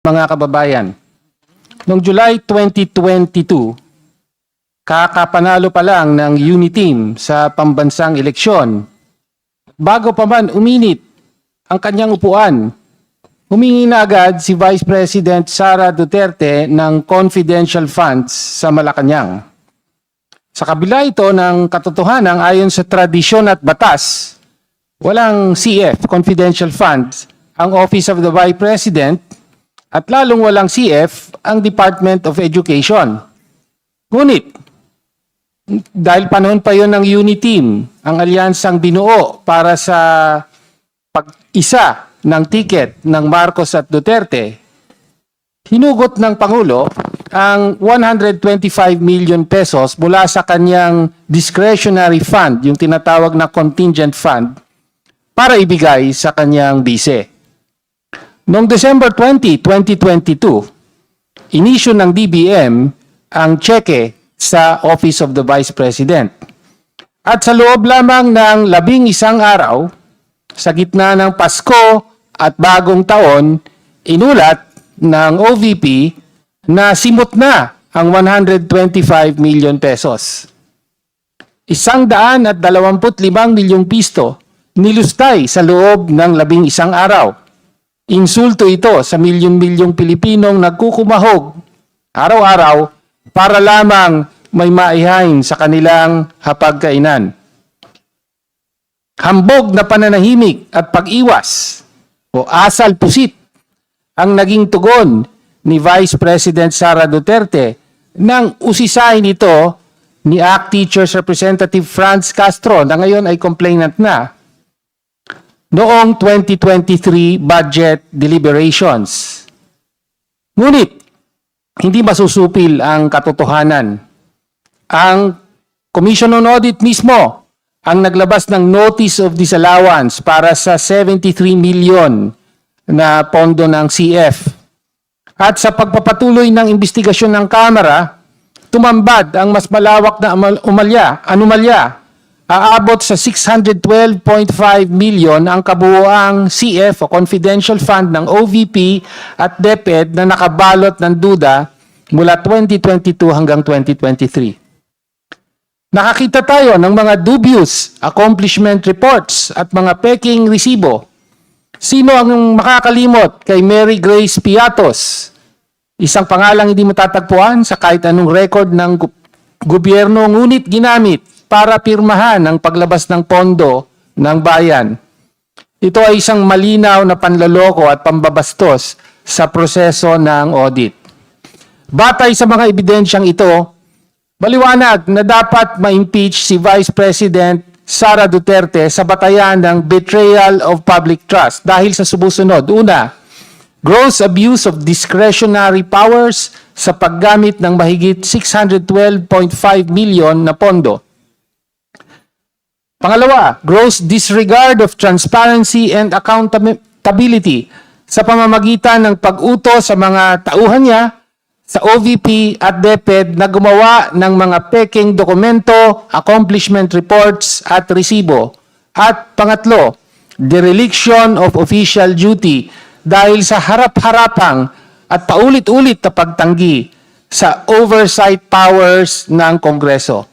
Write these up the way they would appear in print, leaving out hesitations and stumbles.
Mga kababayan, noong July 2022, kakapanalo pa lang ng UNITEAM sa pambansang eleksyon. Bago pa man uminit ang kanyang upuan, humingi na agad si Vice President Sara Duterte ng confidential funds sa Malacanang. Sa kabila ito ng katotohanan ayon sa tradisyon at batas, walang CF, confidential funds, ang Office of the Vice President at lalong walang CF ang Department of Education. Ngunit, dahil panahon pa yon ng UNITEAM, ang alyansang binuo para sa pag-isa ng ticket ng Marcos at Duterte, hinugot ng Pangulo ang 125 million pesos mula sa kanyang discretionary fund, yung tinatawag na contingent fund, para ibigay sa kanyang bise. Noong December 20, 2022, inisyu ng DBM ang cheque sa Office of the Vice President. At sa loob lamang ng 11 araw, sa gitna ng Pasko at Bagong Taon, inulat ng OVP na simot na ang 125 million pesos. 125 milyong piso nilustay sa loob ng 11 araw. Insulto ito sa milyon-milyong Pilipinong nagkukumahog araw-araw para lamang may maihain sa kanilang hapagkainan. Hambog na pananahimik at pag-iwas o asal pusit ang naging tugon ni Vice President Sara Duterte nang usisahin ito ni ACT Teachers Representative Franz Castro na ngayon ay complainant na noong 2023 budget deliberations. Ngunit, hindi masusupil ang katotohanan. Ang Commission on Audit mismo ang naglabas ng Notice of Disallowance para sa 73 million na pondo ng CF. At sa pagpapatuloy ng investigasyon ng Kamara, tumambad ang mas malawak na anomalya. Aabot sa 612.5 million ang kabuuang CF o Confidential Fund ng OVP at DepEd na nakabalot ng duda mula 2022 hanggang 2023. Nakakita tayo ng mga dubious accomplishment reports at mga peking resibo. Sino ang makakalimot kay Mary Grace Piatos? Isang pangalang hindi matatagpuan sa kahit anong record ng gobyerno ngunit ginamit para pirmahan ang paglabas ng pondo ng bayan. Ito ay isang malinaw na panloloko at pambabastos sa proseso ng audit. Batay sa mga ebidensyang ito, maliwanag na dapat ma-impeach si Vice President Sara Duterte sa batayan ng betrayal of public trust dahil sa sumusunod. Una, gross abuse of discretionary powers sa paggamit ng mahigit 612.5 million na pondo. Pangalawa, gross disregard of transparency and accountability sa pamamagitan ng pag-utos sa mga tauhan niya sa OVP at DepEd na gumawa ng mga peking dokumento, accomplishment reports at resibo. At pangatlo, dereliction of official duty dahil sa harap-harapang at paulit-ulit na pagtanggi sa oversight powers ng Kongreso.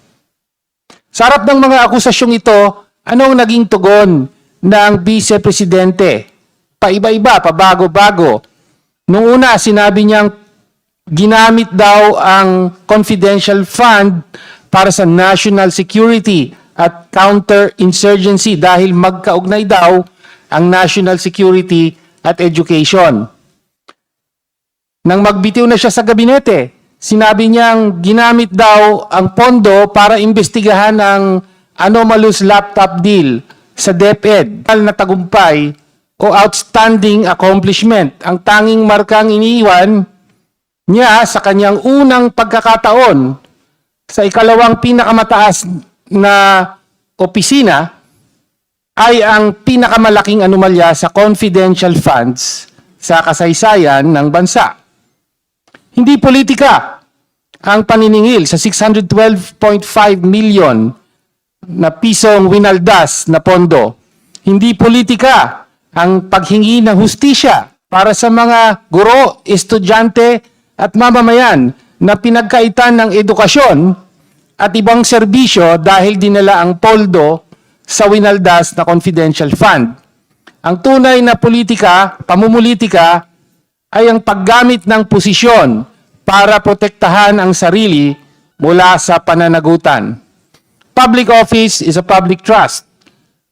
Sa harap ng mga akusasyong ito, anong naging tugon ng Vice Presidente? Paiba-iba, pabago-bago. Noong una, sinabi niyang ginamit daw ang confidential fund para sa national security at counter-insurgency dahil magkaugnay daw ang national security at education. Nang magbitiw na siya sa gabinete, sinabi niyang ginamit daw ang pondo para imbestigahan ang anomalous laptop deal sa DepEd na tagumpay o outstanding accomplishment. Ang tanging markang iniiwan niya sa kanyang unang pagkakataon sa ikalawang pinakamataas na opisina ay ang pinakamalaking anomalya sa confidential funds sa kasaysayan ng bansa. Hindi politika ang paniningil sa 612.5 million na pisong winaldas na pondo. Hindi politika ang paghingi ng hustisya para sa mga guro, estudyante at mamamayan na pinagkaitan ng edukasyon at ibang serbisyo dahil dinala ang poldo sa winaldas na confidential fund. Ang tunay na pamumulitika ay ang paggamit ng posisyon para protektahan ang sarili mula sa pananagutan. Public office is a public trust.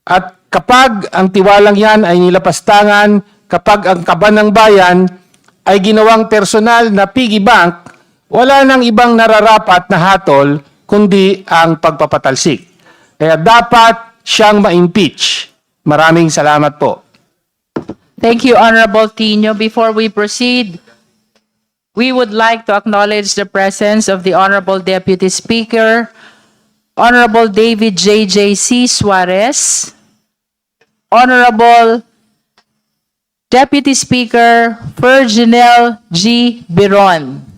At kapag ang tiwalang yan ay nilapastangan, kapag ang kaban ng bayan ay ginawang personal na piggy bank, wala nang ibang nararapat na hatol kundi ang pagpapatalsik. Kaya dapat siyang ma-impeach. Maraming salamat po. Thank you, Honorable Tino. Before we proceed, we would like to acknowledge the presence of the Honorable Deputy Speaker, Honorable David J.J.C. Suarez, Honorable Deputy Speaker Virginel G. Biron.